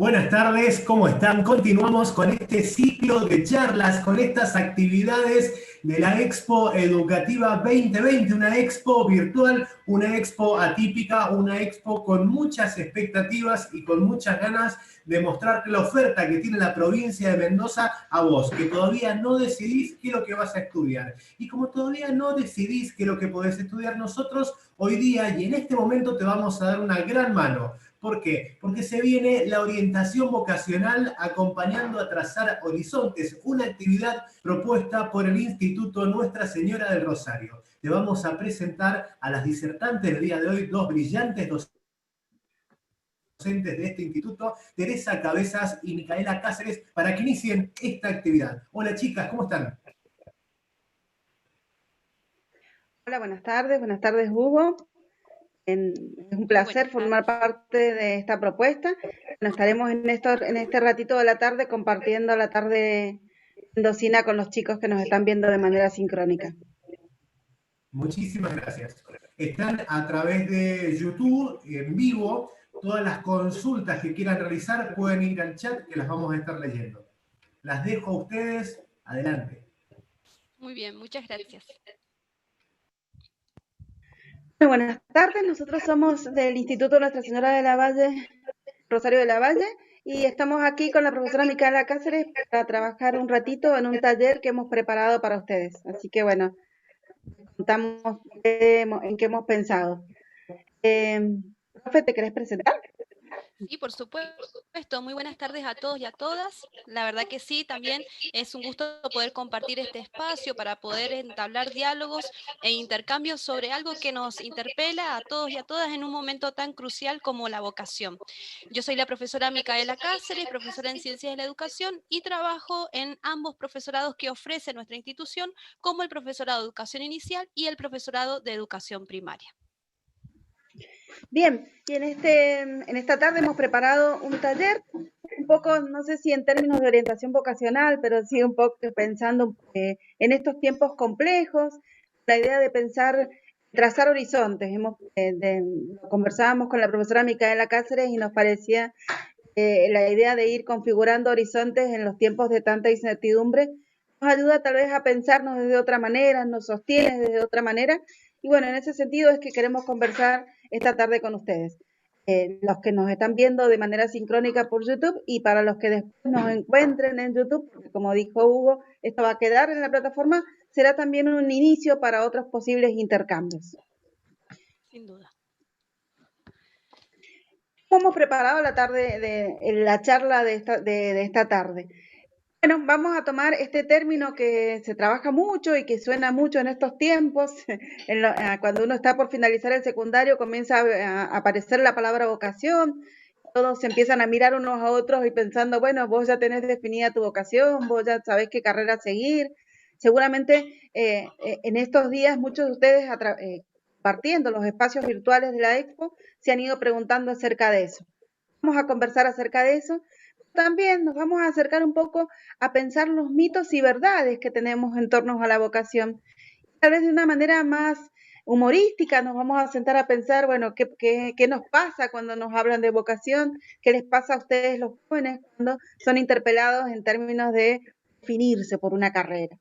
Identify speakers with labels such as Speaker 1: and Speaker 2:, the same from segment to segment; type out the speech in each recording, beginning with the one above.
Speaker 1: Buenas tardes, ¿cómo están? Continuamos con este ciclo de charlas, con estas actividades de la Expo Educativa 2020, una expo virtual, una expo atípica, una expo con muchas expectativas y con muchas ganas de mostrar la oferta que tiene la provincia de Mendoza a vos, que todavía no decidís qué es lo que vas a estudiar. Y como todavía no decidís qué es lo que podés estudiar, nosotros hoy día y en este momento te vamos a dar una gran mano. ¿Por qué? Porque se viene la orientación vocacional acompañando a trazar horizontes, una actividad propuesta por el Instituto Nuestra Señora del Rosario. Le vamos a presentar a las disertantes del día de hoy, dos brillantes docentes de este instituto, Teresa Cabezas y Micaela Cáceres, para que inicien esta actividad. Hola chicas, ¿cómo están?
Speaker 2: Hola, buenas tardes Hugo. Es un
Speaker 3: Muy
Speaker 2: placer
Speaker 3: buenas
Speaker 2: formar
Speaker 3: tardes.
Speaker 2: parte de esta propuesta. Bueno, estaremos en este ratito de la tarde compartiendo la tarde mendocina con los chicos que nos están viendo de manera sincrónica.
Speaker 1: Muchísimas gracias. Están a través de YouTube en vivo. Todas las consultas que quieran realizar pueden ir al chat que las vamos a estar leyendo. Las dejo a ustedes. Adelante.
Speaker 3: Muy bien, muchas gracias.
Speaker 2: Buenas tardes, nosotros somos del Instituto Nuestra Señora de la Valle, Rosario de la Valle, y estamos aquí con la profesora Micaela Cáceres para trabajar un ratito en un taller que hemos preparado para ustedes. Así que bueno, contamos en qué hemos pensado. Eh, Profe, ¿te querés presentar?
Speaker 3: Sí, por supuesto. Muy buenas tardes a todos y a todas. La verdad que sí, también es un gusto poder compartir este espacio para poder entablar diálogos e intercambios sobre algo que nos interpela a todos y a todas en un momento tan crucial como la vocación. Yo soy la profesora Micaela Cáceres, profesora en Ciencias de la Educación, y trabajo en ambos profesorados que ofrece nuestra institución, como el profesorado de Educación Inicial y el profesorado de Educación Primaria.
Speaker 2: Bien, y en esta tarde hemos preparado un taller, un poco, no sé si en términos de orientación vocacional, pero sí un poco pensando en estos tiempos complejos, la idea de pensar, trazar horizontes. Conversábamos con la profesora Micaela Cáceres y nos parecía la idea de ir configurando horizontes en los tiempos de tanta incertidumbre nos ayuda tal vez a pensarnos desde otra manera, nos sostiene desde otra manera. Y bueno, en ese sentido es que queremos conversar esta tarde con ustedes. Los que nos están viendo de manera sincrónica por YouTube y para los que después nos encuentren en YouTube, porque como dijo Hugo, esto va a quedar en la plataforma, será también un inicio para otros posibles intercambios.
Speaker 3: Sin duda.
Speaker 2: ¿Cómo hemos preparado la tarde la charla de esta tarde? Bueno, vamos a tomar este término que se trabaja mucho y que suena mucho en estos tiempos. Cuando uno está por finalizar el secundario comienza a aparecer la palabra vocación. Todos se empiezan a mirar unos a otros y pensando, bueno, vos ya tenés definida tu vocación, vos ya sabés qué carrera seguir. Seguramente en estos días muchos de ustedes partiendo los espacios virtuales de la Expo se han ido preguntando acerca de eso. Vamos a conversar acerca de eso. También nos vamos a acercar un poco a pensar los mitos y verdades que tenemos en torno a la vocación. Tal vez de una manera más humorística nos vamos a sentar a pensar, bueno, ¿qué nos pasa cuando nos hablan de vocación? ¿Qué les pasa a ustedes los jóvenes cuando son interpelados en términos de definirse por una carrera?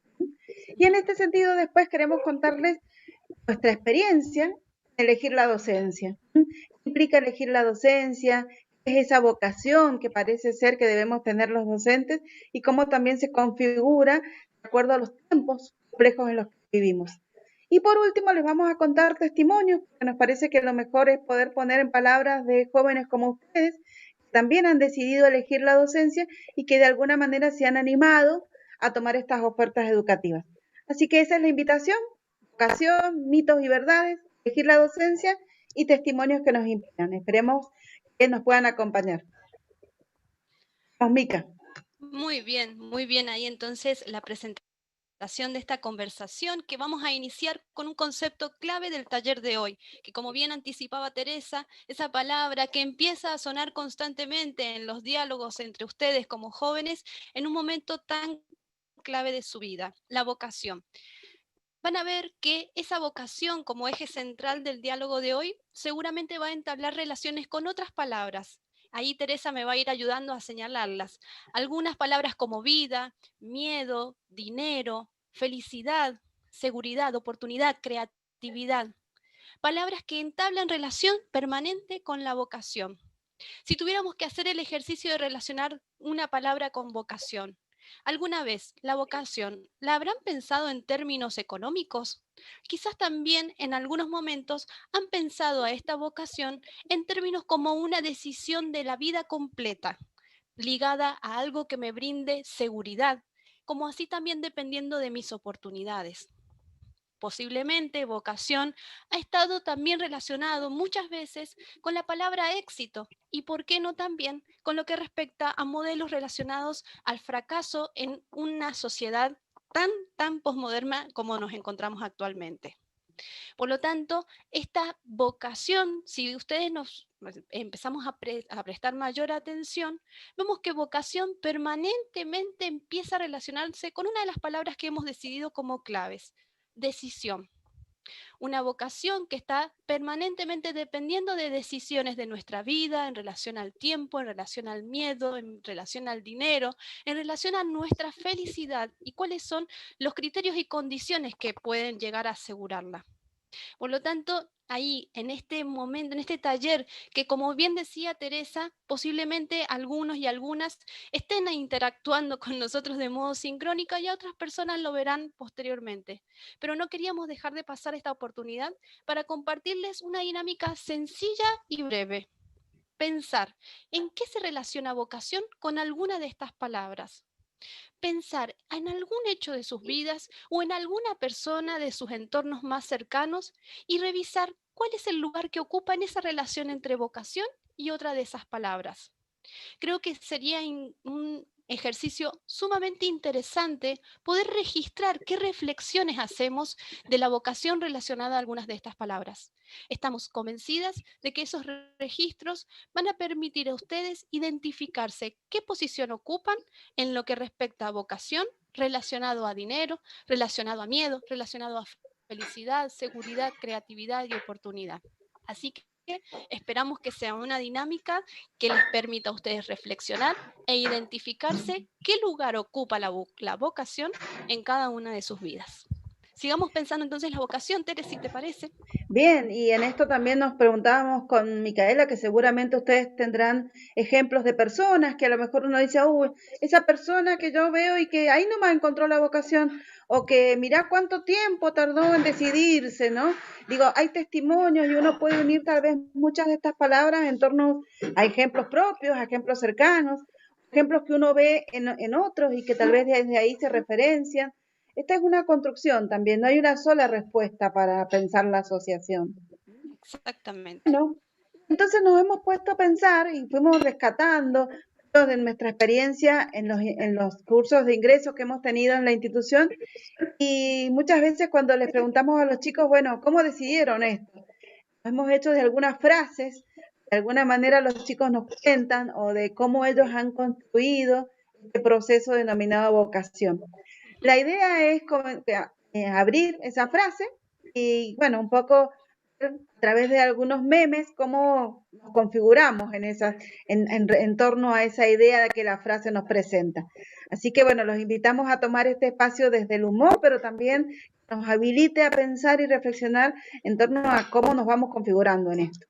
Speaker 2: Y en este sentido después queremos contarles nuestra experiencia en elegir la docencia. ¿Qué implica elegir la docencia? ¿Qué es esa vocación que parece ser que debemos tener los docentes? Y cómo también se configura de acuerdo a los tiempos complejos en los que vivimos. Y por último, les vamos a contar testimonios, porque nos parece que lo mejor es poder poner en palabras de jóvenes como ustedes, que también han decidido elegir la docencia y que de alguna manera se han animado a tomar estas ofertas educativas. Así que esa es la invitación, vocación, mitos y verdades, elegir la docencia y testimonios que nos inspiran. Esperemos que nos puedan acompañar. Vamos, Mica.
Speaker 3: Muy bien. Ahí entonces la presentación de esta conversación que vamos a iniciar con un concepto clave del taller de hoy, que como bien anticipaba Teresa, esa palabra que empieza a sonar constantemente en los diálogos entre ustedes como jóvenes en un momento tan clave de su vida, la vocación. Van a ver que esa vocación como eje central del diálogo de hoy seguramente va a entablar relaciones con otras palabras Ahí Teresa me va a ir ayudando a señalarlas. Algunas palabras como vida, miedo, dinero, felicidad, seguridad, oportunidad, creatividad. Palabras que entablan relación permanente con la vocación. Si tuviéramos que hacer el ejercicio de relacionar una palabra con vocación, ¿alguna vez la vocación la habrán pensado en términos económicos? Quizás también en algunos momentos han pensado a esta vocación en términos como una decisión de la vida completa, ligada a algo que me brinde seguridad, como así también dependiendo de mis oportunidades. Posiblemente vocación ha estado también relacionado muchas veces con la palabra éxito y, por qué no, también con lo que respecta a modelos relacionados al fracaso en una sociedad tan posmoderna como nos encontramos actualmente. Por lo tanto, esta vocación, si ustedes nos empezamos a prestar mayor atención, vemos que vocación permanentemente empieza a relacionarse con una de las palabras que hemos decidido como claves: decisión. Una vocación que está permanentemente dependiendo de decisiones de nuestra vida en relación al tiempo, en relación al miedo, en relación al dinero, en relación a nuestra felicidad y cuáles son los criterios y condiciones que pueden llegar a asegurarla. Por lo tanto, ahí, en este momento, en este taller, que como bien decía Teresa, posiblemente algunos y algunas estén interactuando con nosotros de modo sincrónico y otras personas lo verán posteriormente. Pero no queríamos dejar de pasar esta oportunidad para compartirles una dinámica sencilla y breve. Pensar en qué se relaciona vocación con alguna de estas palabras. Pensar en algún hecho de sus vidas o en alguna persona de sus entornos más cercanos y revisar cuál es el lugar que ocupa en esa relación entre vocación y otra de esas palabras. Creo que sería un ejercicio sumamente interesante poder registrar qué reflexiones hacemos de la vocación relacionada a algunas de estas palabras. Estamos convencidas de que esos registros van a permitir a ustedes identificarse qué posición ocupan en lo que respecta a vocación, relacionado a dinero, relacionado a miedo, relacionado a felicidad, seguridad, creatividad y oportunidad. Así que esperamos que sea una dinámica que les permita a ustedes reflexionar e identificarse qué lugar ocupa la vocación en cada una de sus vidas. Sigamos pensando entonces la vocación, Tere, si te parece.
Speaker 2: Bien, y en esto también nos preguntábamos con Micaela, que seguramente ustedes tendrán ejemplos de personas que a lo mejor uno dice, uy, esa persona que yo veo y que ahí nomás encontró la vocación, o que mirá cuánto tiempo tardó en decidirse, ¿no? Digo, hay testimonios y uno puede unir tal vez muchas de estas palabras en torno a ejemplos propios, a ejemplos cercanos, ejemplos que uno ve en otros y que tal vez desde ahí se referencian. Esta es una construcción también, no hay una sola respuesta para pensar la asociación.
Speaker 3: Exactamente.
Speaker 2: Bueno, entonces nos hemos puesto a pensar y fuimos rescatando de nuestra experiencia en los cursos de ingreso que hemos tenido en la institución, y muchas veces cuando les preguntamos a los chicos, bueno, ¿cómo decidieron esto? Hemos hecho de algunas frases, de alguna manera los chicos nos cuentan o de cómo ellos han construido este proceso denominado vocación. La idea es abrir esa frase y, bueno, un poco a través de algunos memes cómo nos configuramos en torno a esa idea de que la frase nos presenta. Así que, bueno, los invitamos a tomar este espacio desde el humor, pero también nos habilite a pensar y reflexionar en torno a cómo nos vamos configurando en esto.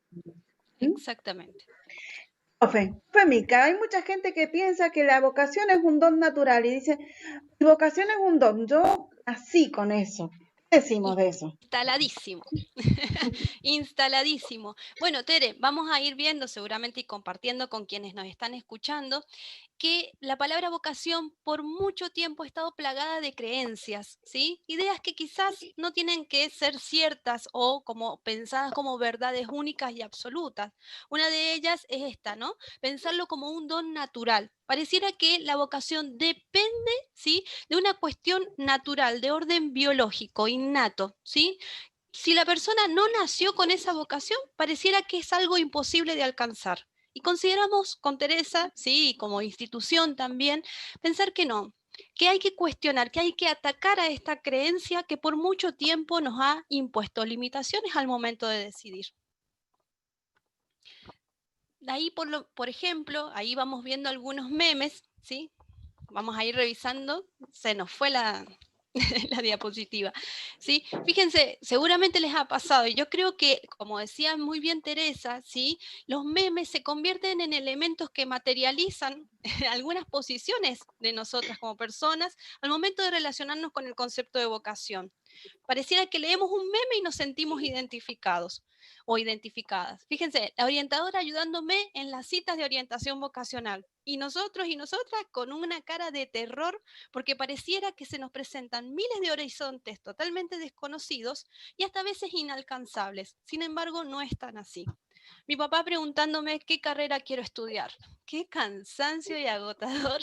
Speaker 3: Exactamente.
Speaker 2: Mica, hay mucha gente que piensa que la vocación es un don natural y dice, mi vocación es un don, yo nací con eso. ¿Qué decimos de eso?
Speaker 3: Instaladísimo. Instaladísimo. Bueno, Tere, vamos a ir viendo seguramente y compartiendo con quienes nos están escuchando que la palabra vocación por mucho tiempo ha estado plagada de creencias, ¿sí? Ideas que quizás no tienen que ser ciertas o como pensadas como verdades únicas y absolutas. Una de ellas es esta, ¿no? Pensarlo como un don natural. Pareciera que la vocación depende, ¿sí?, de una cuestión natural, de orden biológico, innato, ¿sí? Si la persona no nació con esa vocación, pareciera que es algo imposible de alcanzar. Y consideramos con Teresa, sí, como institución también, pensar que no, que hay que cuestionar, que hay que atacar a esta creencia que por mucho tiempo nos ha impuesto limitaciones al momento de decidir. ahí, por ejemplo, ahí vamos viendo algunos memes, ¿sí? Vamos a ir revisando, se nos fue la, la diapositiva, ¿sí? Fíjense, seguramente les ha pasado, y yo creo que, como decía muy bien Teresa, ¿sí? Los memes se convierten en elementos que materializan algunas posiciones de nosotras como personas al momento de relacionarnos con el concepto de vocación. Pareciera que leemos un meme y nos sentimos identificados o identificadas. Fíjense, la orientadora ayudándome en las citas de orientación vocacional. Y nosotros y nosotras con una cara de terror porque pareciera que se nos presentan miles de horizontes totalmente desconocidos y hasta a veces inalcanzables. Sin embargo, no es tan así. Mi papá preguntándome qué carrera quiero estudiar. Qué cansancio y agotador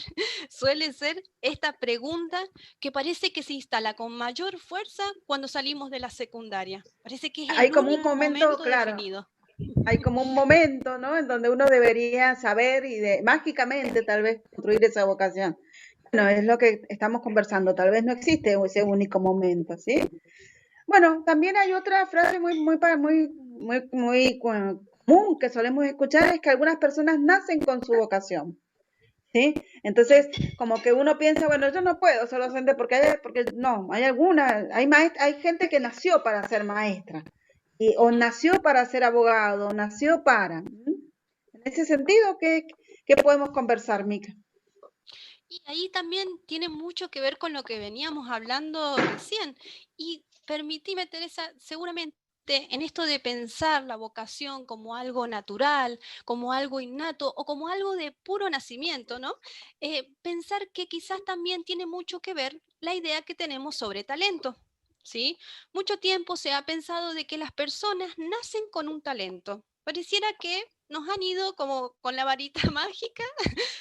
Speaker 3: suele ser esta pregunta que parece que se instala con mayor fuerza cuando salimos de la secundaria. Parece que es
Speaker 2: Hay
Speaker 3: el
Speaker 2: como un
Speaker 3: único
Speaker 2: momento,
Speaker 3: momento
Speaker 2: claro,
Speaker 3: definido.
Speaker 2: hay como un momento, ¿no? En donde uno debería saber y mágicamente tal vez construir esa vocación. Bueno, es lo que estamos conversando, tal vez no existe ese único momento, ¿sí? Bueno, también hay otra frase muy común que solemos escuchar, es que algunas personas nacen con su vocación, ¿sí? Entonces, como que uno piensa, bueno, yo no puedo ser docente porque no, hay gente que nació para ser maestra, o nació para ser abogado, nació para. En ese sentido, ¿qué podemos conversar, Mica?
Speaker 3: Y ahí también tiene mucho que ver con lo que veníamos hablando recién. Y permitime, Teresa, seguramente en esto de pensar la vocación como algo natural, como algo innato o como algo de puro nacimiento, ¿no? Pensar que quizás también tiene mucho que ver la idea que tenemos sobre talento, ¿sí? Mucho tiempo se ha pensado de que las personas nacen con un talento. Pareciera que nos han ido como con la varita mágica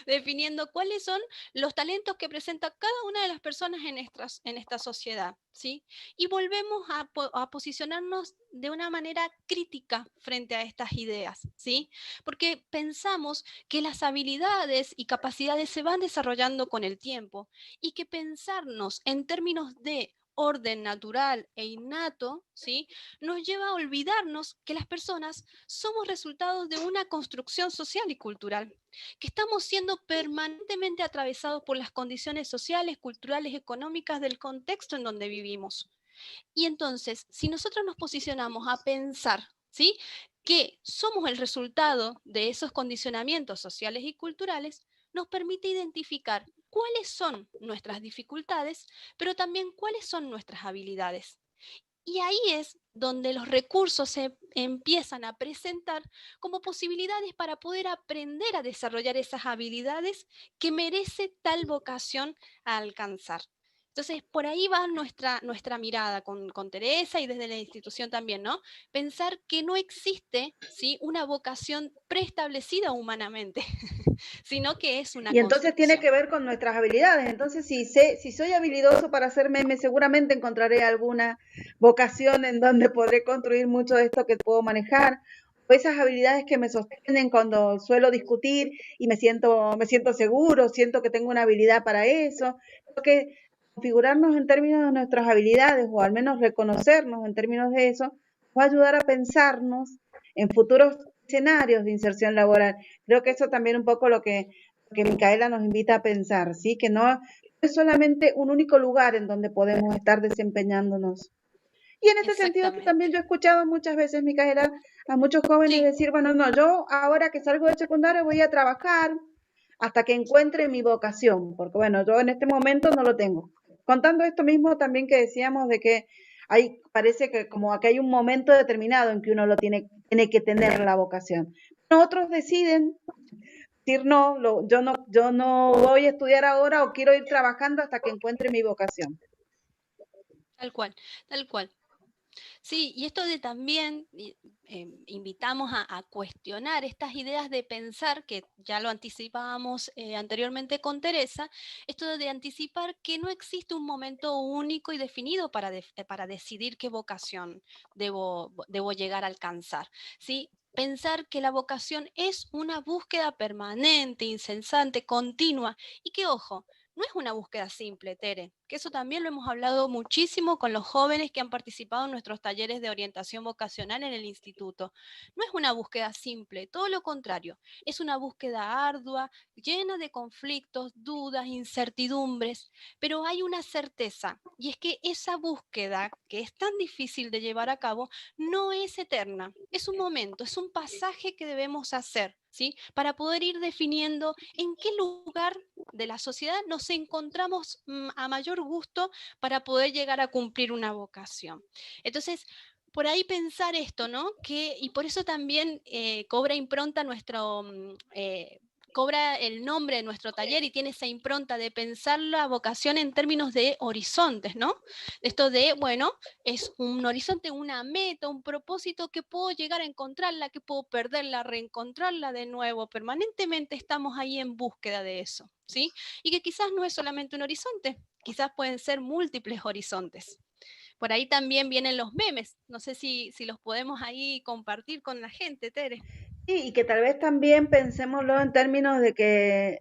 Speaker 3: definiendo cuáles son los talentos que presenta cada una de las personas en esta sociedad, ¿sí? Y volvemos a posicionarnos de una manera crítica frente a estas ideas, ¿sí? Porque pensamos que las habilidades y capacidades se van desarrollando con el tiempo y que pensarnos en términos de orden natural e innato, ¿sí? Nos lleva a olvidarnos que las personas somos resultados de una construcción social y cultural, que estamos siendo permanentemente atravesados por las condiciones sociales, culturales, económicas del contexto en donde vivimos. Y entonces, si nosotros nos posicionamos a pensar, ¿sí?, que somos el resultado de esos condicionamientos sociales y culturales, nos permite identificar cuáles son nuestras dificultades, pero también cuáles son nuestras habilidades. Y ahí es donde los recursos se empiezan a presentar como posibilidades para poder aprender a desarrollar esas habilidades que merece tal vocación a alcanzar. Entonces, por ahí va nuestra mirada con Teresa y desde la institución también, ¿no? Pensar que no existe, ¿sí?, una vocación preestablecida humanamente, sino que es una
Speaker 2: Y entonces tiene
Speaker 3: construcción.
Speaker 2: que ver con nuestras habilidades. Entonces, si soy habilidoso para hacer memes, seguramente encontraré alguna vocación en donde podré construir mucho de esto que puedo manejar. O esas habilidades que me sostienen cuando suelo discutir y me siento seguro, siento que tengo una habilidad para eso. Creo que configurarnos en términos de nuestras habilidades, o al menos reconocernos en términos de eso, va a ayudar a pensarnos en futuros escenarios de inserción laboral. Creo que eso también un poco lo que Micaela nos invita a pensar, ¿sí? Que no es solamente un único lugar en donde podemos estar desempeñándonos. Y en este sentido también
Speaker 3: Exactamente.
Speaker 2: yo he escuchado muchas veces, Micaela, a muchos jóvenes
Speaker 3: Sí,
Speaker 2: decir, bueno, no, yo ahora que salgo de secundaria voy a trabajar hasta que encuentre mi vocación, porque bueno, yo en este momento no lo tengo. Contando esto mismo también que decíamos de que parece que como que hay un momento determinado en que uno tiene que tener la vocación. Otros deciden decir, no, yo no voy a estudiar ahora o quiero ir trabajando hasta que encuentre mi vocación.
Speaker 3: tal cual, tal cual. Sí, y esto de también invitamos a cuestionar estas ideas de pensar, que ya lo anticipábamos anteriormente con Teresa, esto de anticipar que no existe un momento único y definido para decidir qué vocación debo llegar a alcanzar, ¿sí? Pensar que la vocación es una búsqueda permanente, incesante, continua, y que, ojo, no es una búsqueda simple, Tere, que eso también lo hemos hablado muchísimo con los jóvenes que han participado en nuestros talleres de orientación vocacional en el instituto. No es una búsqueda simple, todo lo contrario, es una búsqueda ardua, llena de conflictos, dudas, incertidumbres, pero hay una certeza, y es que esa búsqueda, que es tan difícil de llevar a cabo, no es eterna, es un momento, es un pasaje que debemos hacer, ¿sí? Para poder ir definiendo en qué lugar de la sociedad nos encontramos a mayor gusto para poder llegar a cumplir una vocación. Entonces, por ahí pensar esto, ¿no? Y por eso también cobra impronta cobra el nombre de nuestro taller y tiene esa impronta de pensar la vocación en términos de horizontes, ¿no? Esto de, bueno, es un horizonte, una meta, un propósito que puedo llegar a encontrarla, que puedo perderla, reencontrarla de nuevo. Permanentemente estamos ahí en búsqueda de eso, ¿sí? Y que quizás no es solamente un horizonte, quizás pueden ser múltiples horizontes. Por ahí también vienen los memes. No sé si los podemos ahí compartir con la gente, Tere.
Speaker 2: Sí, y que tal vez también pensémoslo en términos de que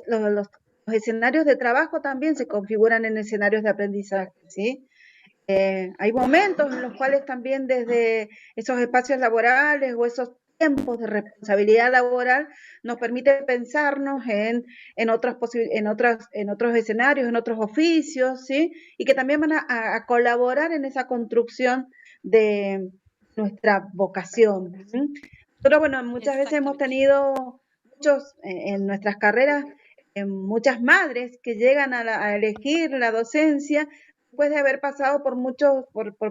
Speaker 2: los escenarios de trabajo también se configuran en escenarios de aprendizaje, ¿sí? Hay momentos en los cuales también desde esos espacios laborales o esos tiempos de responsabilidad laboral nos permite pensarnos en otros escenarios, en otros oficios, ¿sí? Y que también van a colaborar en esa construcción de nuestra vocación. ¿Sí? Nosotros, bueno, muchas veces hemos
Speaker 3: Exactamente.
Speaker 2: tenido en nuestras carreras, muchas madres que llegan a elegir la docencia después de haber pasado por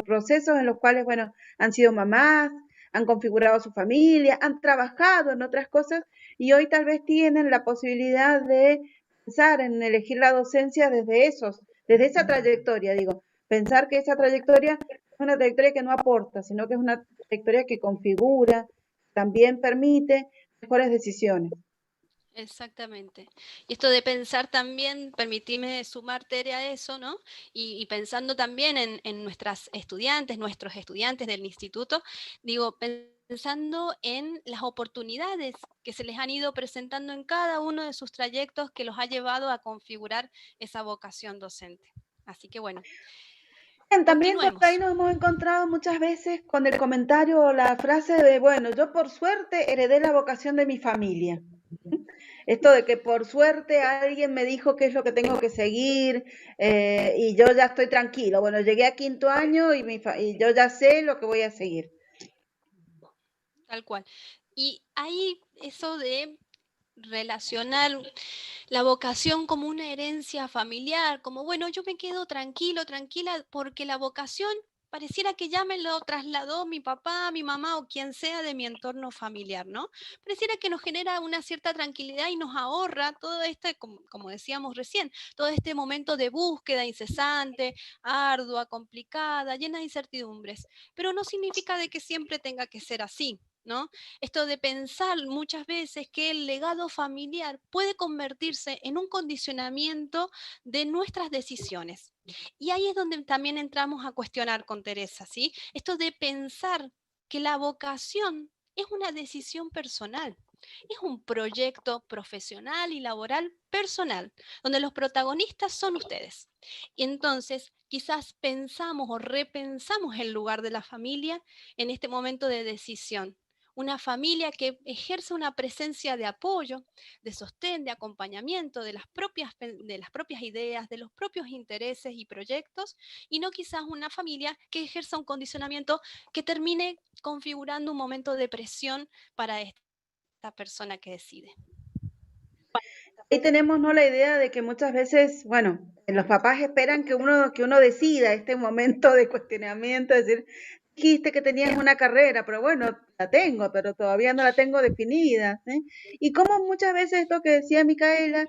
Speaker 2: procesos en los cuales, bueno, han sido mamás, han configurado su familia, han trabajado en otras cosas y hoy tal vez tienen la posibilidad de pensar en elegir la docencia desde esa trayectoria, digo, pensar que esa trayectoria es una trayectoria que no aporta, sino que es una trayectoria que configura, también permite mejores decisiones.
Speaker 3: Exactamente. Y esto de pensar también, permitime sumar, Tere, a eso, ¿no? Y pensando también en nuestros estudiantes del instituto, digo, pensando en las oportunidades que se les han ido presentando en cada uno de sus trayectos que los ha llevado a configurar esa vocación docente. Así que bueno,
Speaker 2: Bien, también por ahí
Speaker 3: continuemos.
Speaker 2: nos hemos encontrado muchas veces con el comentario o la frase de, bueno, yo por suerte heredé la vocación de mi familia. Esto de que por suerte alguien me dijo qué es lo que tengo que seguir y yo ya estoy tranquilo. Bueno, llegué a quinto año y yo ya sé lo que voy a seguir.
Speaker 3: Tal cual. Y ahí eso de relacionar la vocación como una herencia familiar, como bueno, yo me quedo tranquilo, tranquila, porque la vocación pareciera que ya me lo trasladó mi papá, mi mamá o quien sea de mi entorno familiar, ¿no? Pareciera que nos genera una cierta tranquilidad y nos ahorra todo este, como decíamos recién, todo este momento de búsqueda incesante, ardua, complicada, llena de incertidumbres. Pero no significa de que siempre tenga que ser así, ¿no? Esto de pensar muchas veces que el legado familiar puede convertirse en un condicionamiento de nuestras decisiones. Y ahí es donde también entramos a cuestionar con Teresa, ¿sí? Esto de pensar que la vocación es una decisión personal, es un proyecto profesional y laboral personal, donde los protagonistas son ustedes. Y entonces, quizás pensamos o repensamos el lugar de la familia en este momento de decisión, una familia que ejerce una presencia de apoyo, de sostén, de acompañamiento de las propias ideas, de los propios intereses y proyectos, y no quizás una familia que ejerza un condicionamiento que termine configurando un momento de presión para esta persona que decide.
Speaker 2: Ahí tenemos, ¿no?, la idea de que muchas veces, bueno, los papás esperan que uno decida este momento de cuestionamiento, es decir, dijiste que tenías una carrera, pero bueno, la tengo, pero todavía no la tengo definida, ¿sí? Y como muchas veces esto que decía Micaela,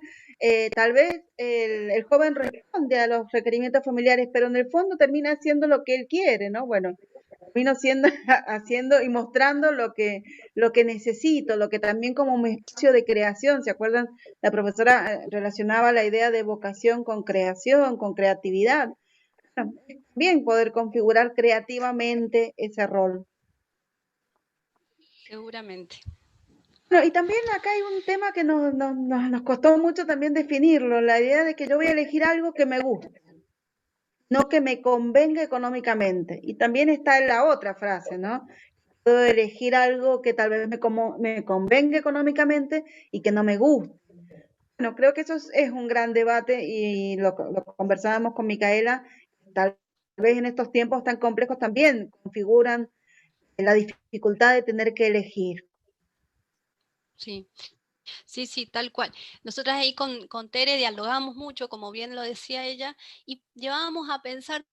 Speaker 2: tal vez el joven responde a los requerimientos familiares, pero en el fondo termina haciendo lo que él quiere, ¿no? Bueno, termino haciendo y mostrando lo que necesito, lo que también como un espacio de creación, ¿se acuerdan? La profesora relacionaba la idea de vocación con creación, con creatividad. Bueno, bien poder configurar creativamente ese rol.
Speaker 3: Seguramente.
Speaker 2: Bueno, y también acá hay un tema que nos costó mucho también definirlo, la idea de que yo voy a elegir algo que me guste, no que me convenga económicamente. Y también está la otra frase, ¿no? Puedo elegir algo que tal vez me convenga económicamente y que no me guste. Bueno, creo que eso es un gran debate y lo conversábamos con Micaela, tal vez en estos tiempos tan complejos también configuran la dificultad de tener que elegir.
Speaker 3: Sí. Sí, sí, tal cual. Nosotras ahí con Tere dialogamos mucho, como bien lo decía ella, y llevábamos a pensar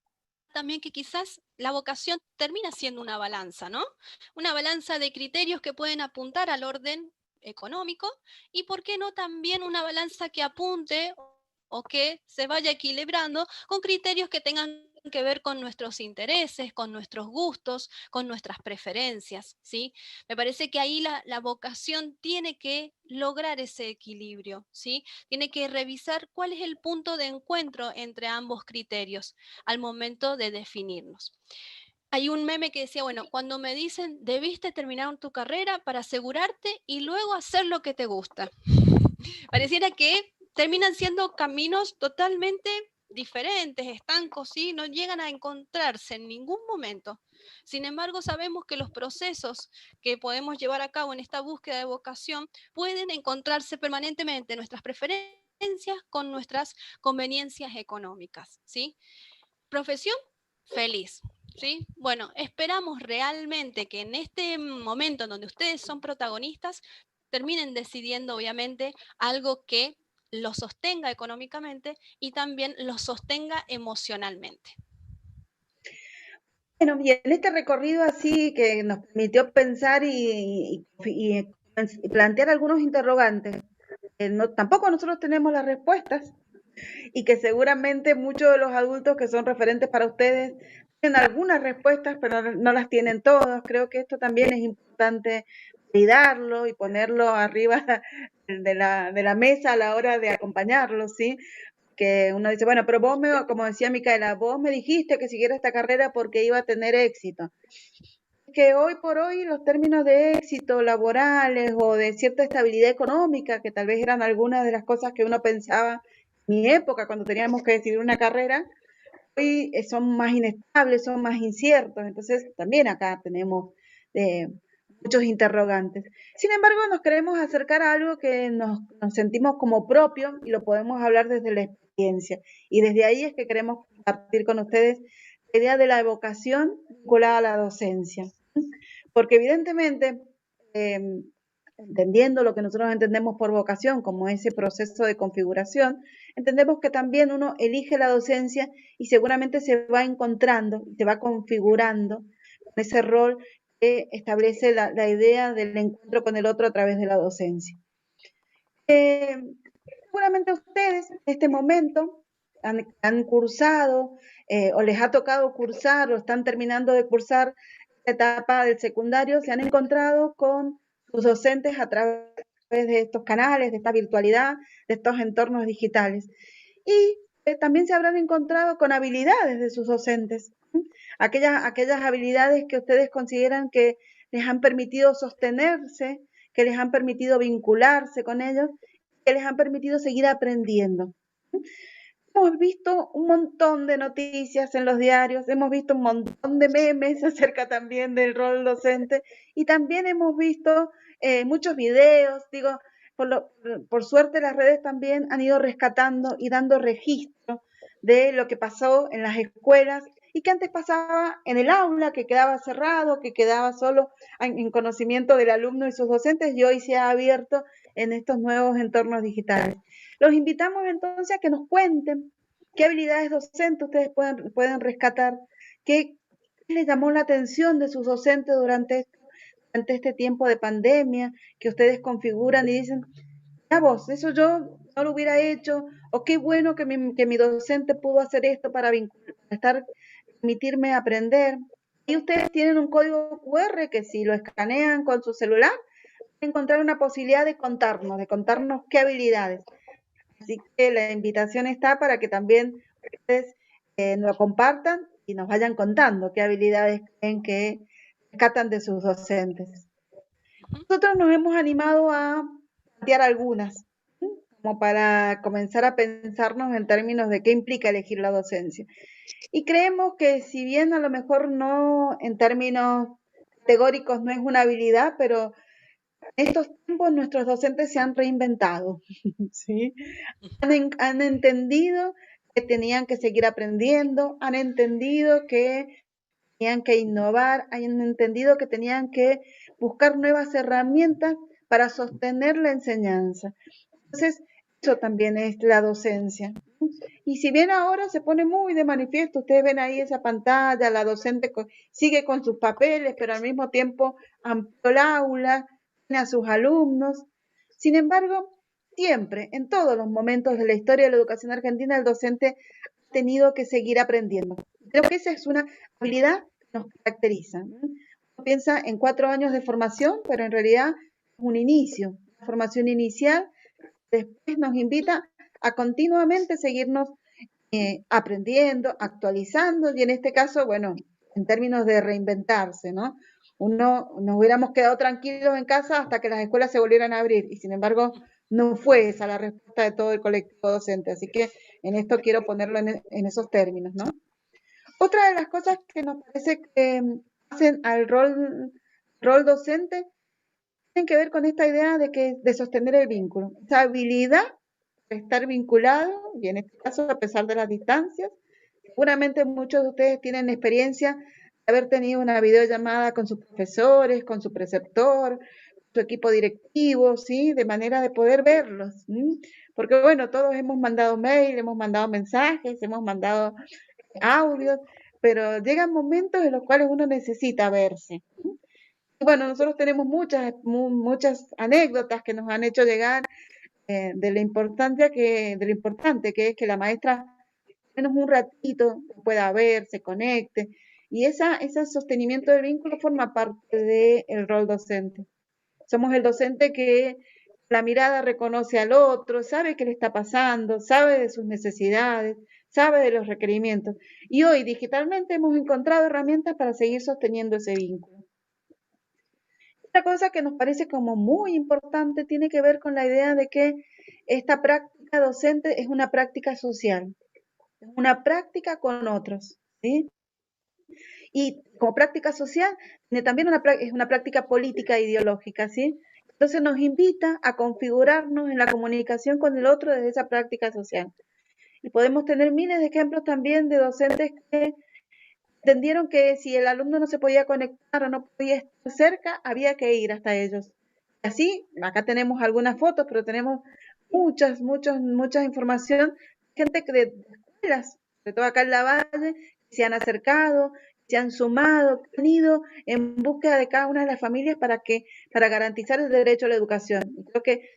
Speaker 3: también que quizás la vocación termina siendo una balanza, ¿no? Una balanza de criterios que pueden apuntar al orden económico y, ¿por qué no también una balanza que apunte o que se vaya equilibrando con criterios que tengan que ver con nuestros intereses, con nuestros gustos, con nuestras preferencias, ¿sí? Me parece que ahí la vocación tiene que lograr ese equilibrio, ¿sí? Tiene que revisar cuál es el punto de encuentro entre ambos criterios al momento de definirnos. Hay un meme que decía, bueno, cuando me dicen, debiste terminar tu carrera para asegurarte y luego hacer lo que te gusta. Pareciera que terminan siendo caminos totalmente diferentes, estancos, ¿sí? No llegan a encontrarse en ningún momento. Sin embargo, sabemos que los procesos que podemos llevar a cabo en esta búsqueda de vocación pueden encontrarse permanentemente nuestras preferencias con nuestras conveniencias económicas, ¿sí? Profesión, feliz. ¿Sí? Bueno, esperamos realmente que en este momento en donde ustedes son protagonistas, terminen decidiendo obviamente algo que los sostenga económicamente y también los sostenga emocionalmente.
Speaker 2: Bueno, y en este recorrido así que nos permitió pensar y plantear algunos interrogantes, tampoco nosotros tenemos las respuestas y que seguramente muchos de los adultos que son referentes para ustedes tienen algunas respuestas, pero no las tienen todos. Creo que esto también es importante cuidarlo y ponerlo arriba de la mesa a la hora de acompañarlo, ¿sí? Que uno dice, bueno, pero como decía Micaela, vos me dijiste que siguiera esta carrera porque iba a tener éxito. Que hoy por hoy los términos de éxito laborales o de cierta estabilidad económica, que tal vez eran algunas de las cosas que uno pensaba en mi época cuando teníamos que decidir una carrera, hoy son más inestables, son más inciertos. Entonces también acá tenemos eh, muchos interrogantes. Sin embargo, nos queremos acercar a algo que nos sentimos como propio y lo podemos hablar desde la experiencia. Y desde ahí es que queremos compartir con ustedes la idea de la vocación vinculada a la docencia. Porque evidentemente, eh, entendiendo lo que nosotros entendemos por vocación como ese proceso de configuración, entendemos que también uno elige la docencia y seguramente se va encontrando, se va configurando con ese rol que establece la idea del encuentro con el otro a través de la docencia. Eh, Seguramente ustedes en este momento han cursado o les ha tocado cursar o están terminando de cursar esta etapa del secundario, se han encontrado con sus docentes a través de estos canales, de esta virtualidad, de estos entornos digitales. Y también se habrán encontrado con habilidades de sus docentes, aquellas habilidades que ustedes consideran que les han permitido sostenerse, que les han permitido vincularse con ellos, que les han permitido seguir aprendiendo. Hemos visto un montón de noticias en los diarios, hemos visto un montón de memes acerca también del rol docente y también hemos visto muchos videos, digo, por suerte las redes también han ido rescatando y dando registro de lo que pasó en las escuelas y que antes pasaba en el aula, que quedaba cerrado, que quedaba solo en conocimiento del alumno y sus docentes y hoy se ha abierto en estos nuevos entornos digitales. Los invitamos entonces a que nos cuenten qué habilidades docentes ustedes pueden rescatar, qué les llamó la atención de sus docentes durante este tiempo de pandemia, que ustedes configuran y dicen, ya vos, eso yo no lo hubiera hecho, o qué bueno que mi docente pudo hacer esto para permitirme aprender. Y ustedes tienen un código QR que si lo escanean con su celular, encontrar una posibilidad de contarnos qué habilidades. Así que la invitación está para que también ustedes nos lo compartan y nos vayan contando qué habilidades creen que rescatan de sus docentes. Nosotros nos hemos animado a plantear algunas, como para comenzar a pensarnos en términos de qué implica elegir la docencia. Y creemos que si bien a lo mejor no en términos categóricos no es una habilidad, pero en estos tiempos nuestros docentes se han reinventado, ¿sí? Han entendido que tenían que seguir aprendiendo, han entendido que tenían que innovar, han entendido que tenían que buscar nuevas herramientas para sostener la enseñanza. Entonces, eso también es la docencia. Y si bien ahora se pone muy de manifiesto, ustedes ven ahí esa pantalla, la docente sigue con sus papeles, pero al mismo tiempo amplió el aula, tiene a sus alumnos. Sin embargo, siempre, en todos los momentos de la historia de la educación argentina, el docente ha tenido que seguir aprendiendo. Creo que esa es una habilidad que nos caracteriza. Uno piensa en 4 años de formación, pero en realidad es un inicio, una formación inicial, después nos invita a continuamente seguirnos aprendiendo, actualizando, y en este caso, bueno, en términos de reinventarse, ¿no? Nos hubiéramos quedado tranquilos en casa hasta que las escuelas se volvieran a abrir, y sin embargo, no fue esa la respuesta de todo el colectivo docente, así que en esto quiero ponerlo en esos términos, ¿no? Otra de las cosas que nos parece que hacen al rol docente tienen que ver con esta idea de sostener el vínculo, esa habilidad de estar vinculado, y en este caso a pesar de las distancias. Seguramente muchos de ustedes tienen experiencia de haber tenido una videollamada con sus profesores, con su preceptor, su equipo directivo, ¿sí? De manera de poder verlos, ¿sí? Porque bueno, todos hemos mandado mail, hemos mandado mensajes, hemos mandado audios, pero llegan momentos en los cuales uno necesita verse. Bueno, nosotros tenemos muchas anécdotas que nos han hecho llegar de lo importante que es que la maestra menos un ratito pueda ver, se conecte, y ese sostenimiento del vínculo forma parte del rol docente. Somos el docente que la mirada reconoce al otro, sabe qué le está pasando, sabe de sus necesidades, sabe de los requerimientos. Y hoy digitalmente hemos encontrado herramientas para seguir sosteniendo ese vínculo. Otra cosa que nos parece como muy importante tiene que ver con la idea de que esta práctica docente es una práctica social, es una práctica con otros, ¿sí? Y como práctica social, también es una práctica política e ideológica, ¿sí? Entonces nos invita a configurarnos en la comunicación con el otro desde esa práctica social. Y podemos tener miles de ejemplos también de docentes que entendieron que si el alumno no se podía conectar o no podía estar cerca, había que ir hasta ellos. Así, acá tenemos algunas fotos, pero tenemos mucha información, gente de escuelas, sobre todo acá en la Valle, que se han acercado, se han sumado, que han ido en búsqueda de cada una de las familias para garantizar el derecho a la educación. Y creo que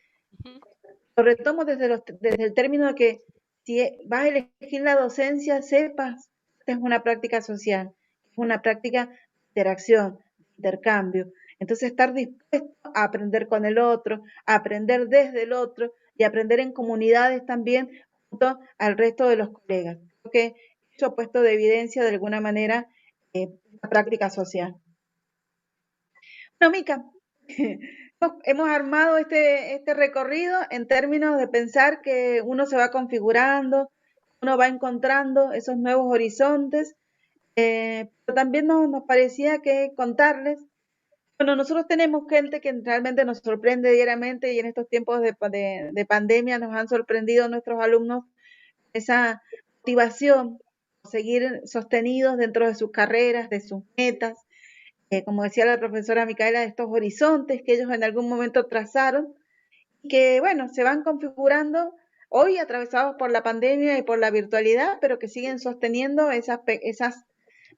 Speaker 2: lo retomo desde el término de que si vas a elegir la docencia, sepas que es una práctica social, es una práctica de interacción, de intercambio. Entonces, estar dispuesto a aprender con el otro, a aprender desde el otro y aprender en comunidades también junto al resto de los colegas. Creo que eso ha puesto de evidencia de alguna manera la práctica social. Bueno, Mica, hemos armado este recorrido en términos de pensar que uno se va configurando, uno va encontrando esos nuevos horizontes, pero también nos parecía que contarles, bueno, nosotros tenemos gente que realmente nos sorprende diariamente, y en estos tiempos de pandemia nos han sorprendido nuestros alumnos esa motivación, seguir sostenidos dentro de sus carreras, de sus metas, como decía la profesora Micaela, de estos horizontes que ellos en algún momento trazaron, y que, bueno, se van configurando hoy atravesados por la pandemia y por la virtualidad, pero que siguen sosteniendo esos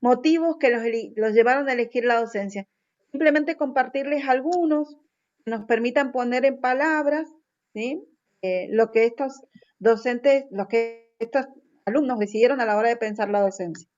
Speaker 2: motivos que los llevaron a elegir la docencia. Simplemente compartirles algunos que nos permitan poner en palabras, ¿sí? Lo que estos docentes, lo que estos alumnos decidieron a la hora de pensar la docencia.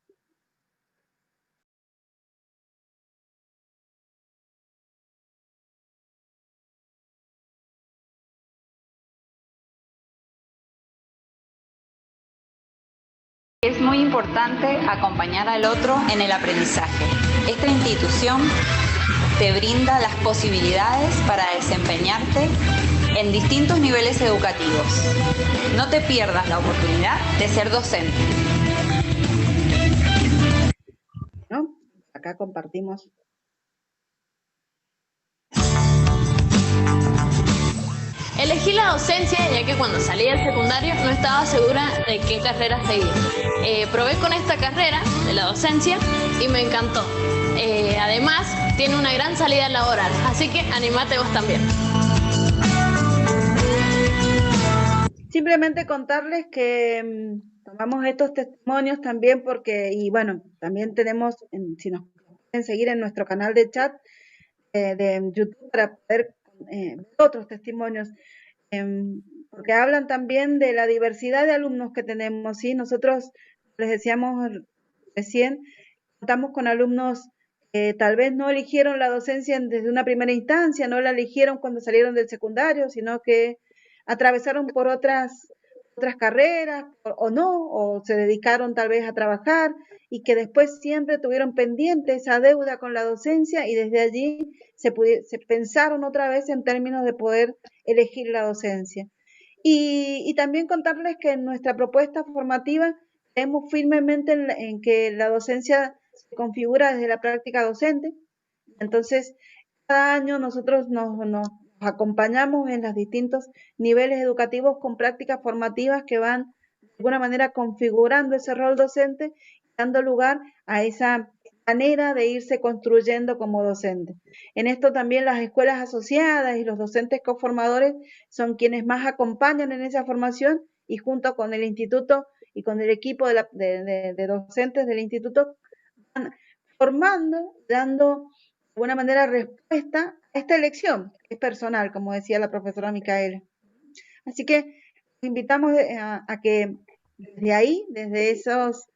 Speaker 4: Es muy importante acompañar al otro en el aprendizaje. Esta institución
Speaker 5: te brinda las posibilidades para desempeñarte en distintos niveles educativos. No te pierdas la oportunidad de ser docente.
Speaker 2: ¿No? Acá compartimos.
Speaker 6: Elegí la docencia ya que cuando salí del secundario no estaba segura de qué carrera seguir. Probé con esta carrera de la docencia y me encantó. Además, tiene una gran salida laboral, así que anímate vos también.
Speaker 2: Simplemente contarles que tomamos estos testimonios también porque, y bueno, también tenemos, si nos pueden seguir en nuestro canal de chat de YouTube para poder ver otros testimonios, porque hablan también de la diversidad de alumnos que tenemos, ¿sí? Nosotros, les decíamos recién, contamos con alumnos que tal vez no eligieron la docencia desde una primera instancia, no la eligieron cuando salieron del secundario, sino que atravesaron por otras carreras o no, o se dedicaron tal vez a trabajar y que después siempre tuvieron pendiente esa deuda con la docencia y desde allí se pensaron otra vez en términos de poder elegir la docencia. Y también contarles que en nuestra propuesta formativa creemos firmemente en que la docencia se configura desde la práctica docente. Entonces, cada año nosotros nos acompañamos en los distintos niveles educativos con prácticas formativas que van de alguna manera configurando ese rol docente, dando lugar a esa manera de irse construyendo como docente. En esto también las escuelas asociadas y los docentes coformadores son quienes más acompañan en esa formación y junto con el instituto y con el equipo de docentes del instituto van formando, dando de alguna manera respuesta a esta elección, que es personal, como decía la profesora Micaela. Así que los invitamos a que desde ahí, desde esos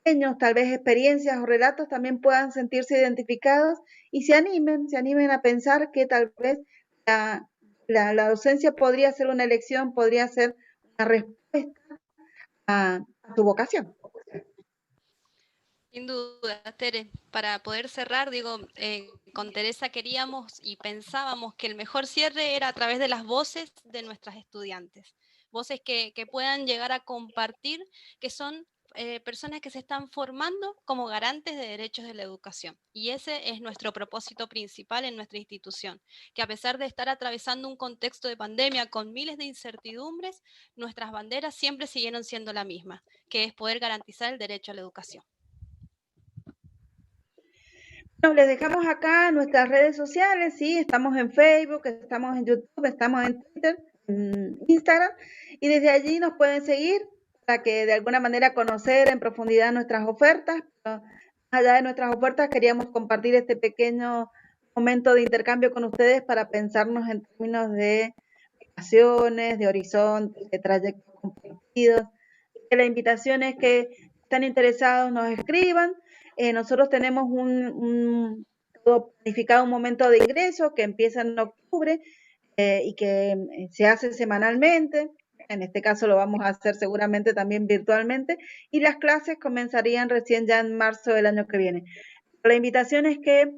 Speaker 2: pequeños, tal vez experiencias o relatos, también puedan sentirse identificados y se animen a pensar que tal vez la docencia podría ser una elección, podría ser una respuesta a tu vocación.
Speaker 3: Sin duda, Tere, para poder cerrar, digo, con Teresa queríamos y pensábamos que el mejor cierre era a través de las voces de nuestras estudiantes, voces que puedan llegar a compartir, que son personas que se están formando como garantes de derechos de la educación. Y ese es nuestro propósito principal en nuestra institución, que a pesar de estar atravesando un contexto de pandemia con miles de incertidumbres, nuestras banderas siempre siguieron siendo la misma, que es poder garantizar el derecho a la educación.
Speaker 2: Bueno, les dejamos acá nuestras redes sociales, sí, estamos en Facebook, estamos en YouTube, estamos en Twitter, en Instagram, y desde allí nos pueden seguir para que de alguna manera conocer en profundidad nuestras ofertas. Pero más allá de nuestras ofertas, queríamos compartir este pequeño momento de intercambio con ustedes para pensarnos en términos de vocaciones, de horizontes, de trayectos compartidos. La invitación es que están interesados nos escriban. Nosotros tenemos todo planificado un momento de ingreso que empieza en octubre y que se hace semanalmente. En este caso lo vamos a hacer seguramente también virtualmente y las clases comenzarían recién ya en marzo del año que viene. La invitación es que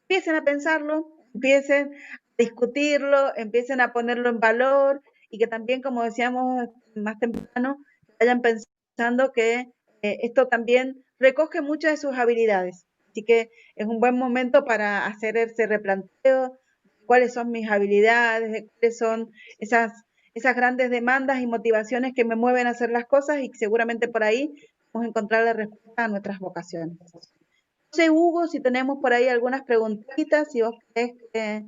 Speaker 2: empiecen a pensarlo, empiecen a discutirlo, empiecen a ponerlo en valor y que también, como decíamos más temprano, vayan pensando que esto también recoge muchas de sus habilidades. Así que es un buen momento para hacer ese replanteo, cuáles son mis habilidades, cuáles son esas grandes demandas y motivaciones que me mueven a hacer las cosas y seguramente por ahí vamos a encontrar la respuesta a nuestras vocaciones. No sé, Hugo, si tenemos por ahí algunas preguntitas, si vos querés que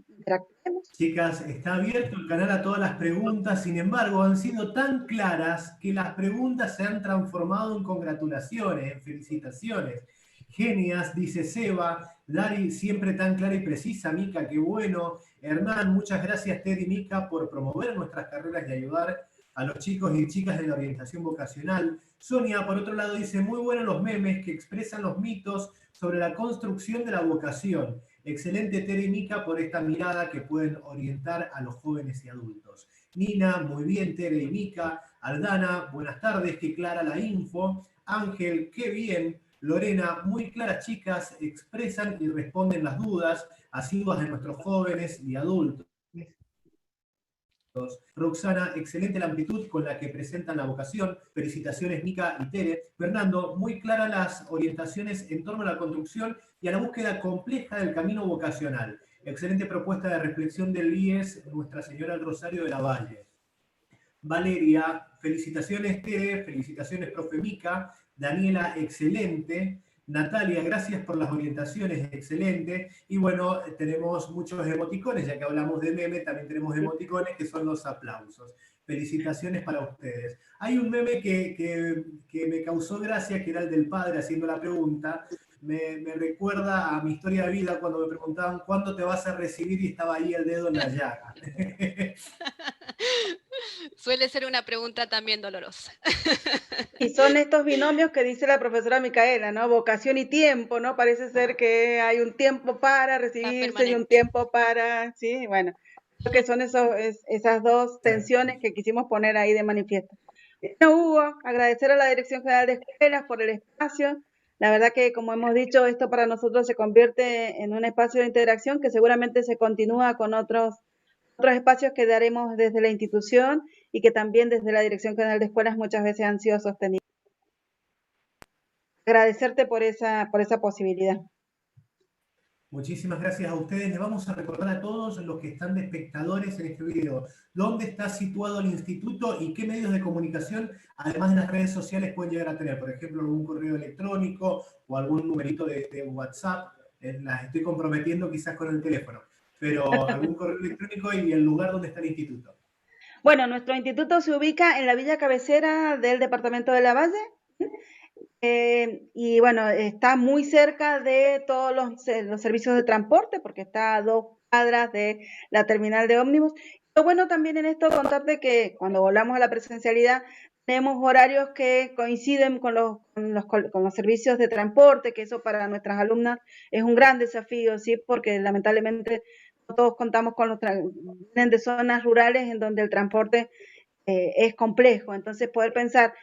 Speaker 2: interactuemos.
Speaker 1: Chicas, está abierto el canal a todas las preguntas, sin embargo, han sido tan claras que las preguntas se han transformado en congratulaciones, en felicitaciones. Genias, dice Seba. Dari, siempre tan clara y precisa. Mica, qué bueno. Hernán, muchas gracias, Ted y Mica, por promover nuestras carreras y ayudar a los chicos y chicas de la orientación vocacional. Sonia, por otro lado, dice, muy buenos los memes que expresan los mitos sobre la construcción de la vocación. Excelente, Tere y Mica, por esta mirada que pueden orientar a los jóvenes y adultos. Nina, muy bien, Tere y Mica. Aldana, buenas tardes, qué clara la info. Ángel, qué bien Lorena, muy claras chicas, expresan y responden las dudas, asiduas de nuestros jóvenes y adultos. Roxana, excelente la amplitud con la que presentan la vocación. Felicitaciones, Mica y Tere. Fernando, muy claras las orientaciones en torno a la construcción y a la búsqueda compleja del camino vocacional. Excelente propuesta de reflexión del IES, Nuestra Señora del Rosario de la Valle. Valeria, felicitaciones, Tere. Felicitaciones, profe Mica. Daniela, excelente. Natalia, gracias por las orientaciones, excelente. Y bueno, tenemos muchos emoticones, ya que hablamos de meme, también tenemos emoticones que son los aplausos. Felicitaciones para ustedes. Hay un meme que me causó gracia, que era el del padre haciendo la pregunta. Me recuerda a mi historia de vida cuando me preguntaban ¿cuándo te vas a recibir? Y estaba ahí el dedo en la llaga.
Speaker 3: Suele ser una pregunta también dolorosa.
Speaker 2: Y son estos binomios que dice la profesora Micaela, ¿no? Vocación y tiempo, ¿no? Parece ser que hay un tiempo para recibirse y un tiempo para, sí, bueno, creo que son esas dos tensiones que quisimos poner ahí de manifiesto. Bueno, Hugo, agradecer a la Dirección General de Escuelas por el espacio. La verdad que, como hemos dicho, esto para nosotros se convierte en un espacio de interacción que seguramente se continúa con otros espacios que daremos desde la institución y que también desde la Dirección General de Escuelas muchas veces han sido sostenidos. Agradecerte por esa posibilidad.
Speaker 1: Muchísimas gracias a ustedes. Les vamos a recordar a todos los que están de espectadores en este video dónde está situado el instituto y qué medios de comunicación, además de las redes sociales, pueden llegar a tener. Por ejemplo, algún correo electrónico o algún numerito de WhatsApp. Las estoy comprometiendo quizás con el teléfono, pero algún correo electrónico y el lugar donde está el instituto.
Speaker 2: Bueno, nuestro instituto se ubica en la villa cabecera del departamento de La Valle. Y bueno, está muy cerca de todos los servicios de transporte, porque está a 2 cuadras de la terminal de ómnibus. Lo bueno también en esto contarte que cuando volvamos a la presencialidad tenemos horarios que coinciden con los servicios de transporte, que eso para nuestras alumnas es un gran desafío, ¿sí? Porque lamentablemente no todos contamos con vienen de zonas rurales en donde el transporte es complejo. Entonces poder pensar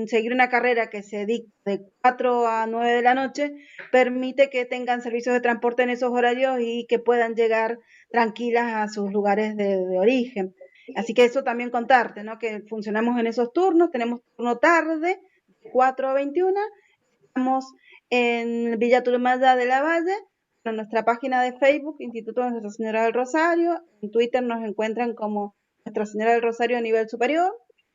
Speaker 2: seguir una carrera que se dicta de 4 a 9 de la noche, permite que tengan servicios de transporte en esos horarios y que puedan llegar tranquilas a sus lugares de origen. Así que eso también contarte, ¿no? Que funcionamos en esos turnos, tenemos turno tarde, de 4 a 21, estamos en Villa Turmada de la Valle, en nuestra página de Facebook, Instituto de Nuestra Señora del Rosario, en Twitter nos encuentran como Nuestra Señora del Rosario a nivel superior,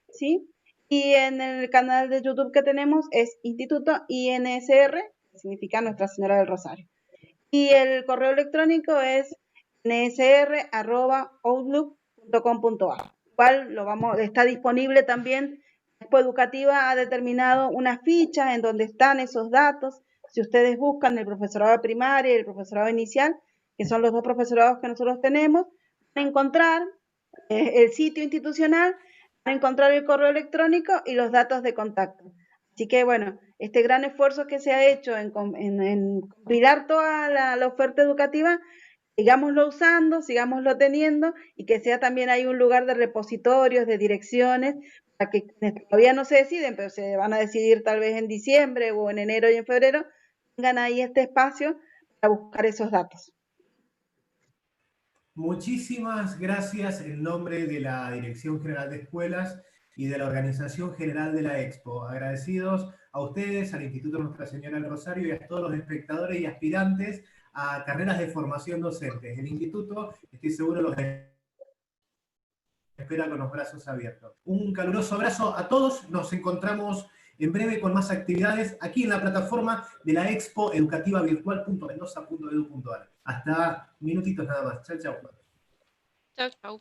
Speaker 2: ¿sí? Y en el canal de YouTube que tenemos es Instituto INSR, que significa Nuestra Señora del Rosario. Y el correo electrónico es nsr@outlook.com.ar. Igual está disponible también. La Expo Educativa ha determinado una ficha en donde están esos datos. Si ustedes buscan el profesorado de primaria y el profesorado inicial, que son los dos profesorados que nosotros tenemos, van a encontrar el sitio institucional, a encontrar el correo electrónico y los datos de contacto. Así que bueno, este gran esfuerzo que se ha hecho en compilar toda la oferta educativa, sigámoslo usando, sigámoslo teniendo y que sea también ahí un lugar de repositorios, de direcciones, para que todavía no se deciden, pero se van a decidir tal vez en diciembre o en enero y en febrero, tengan ahí este espacio para buscar esos datos.
Speaker 1: Muchísimas gracias en nombre de la Dirección General de Escuelas y de la Organización General de la Expo. Agradecidos a ustedes, al Instituto Nuestra Señora del Rosario y a todos los espectadores y aspirantes a carreras de formación docente. El instituto, estoy seguro, los espera con los brazos abiertos. Un caluroso abrazo a todos. Nos encontramos en breve con más actividades aquí en la plataforma de la Expo Educativa Virtual.mendoza.edu.ar. Hasta minutitos nada más. Chau, chau.
Speaker 3: Chau, chau.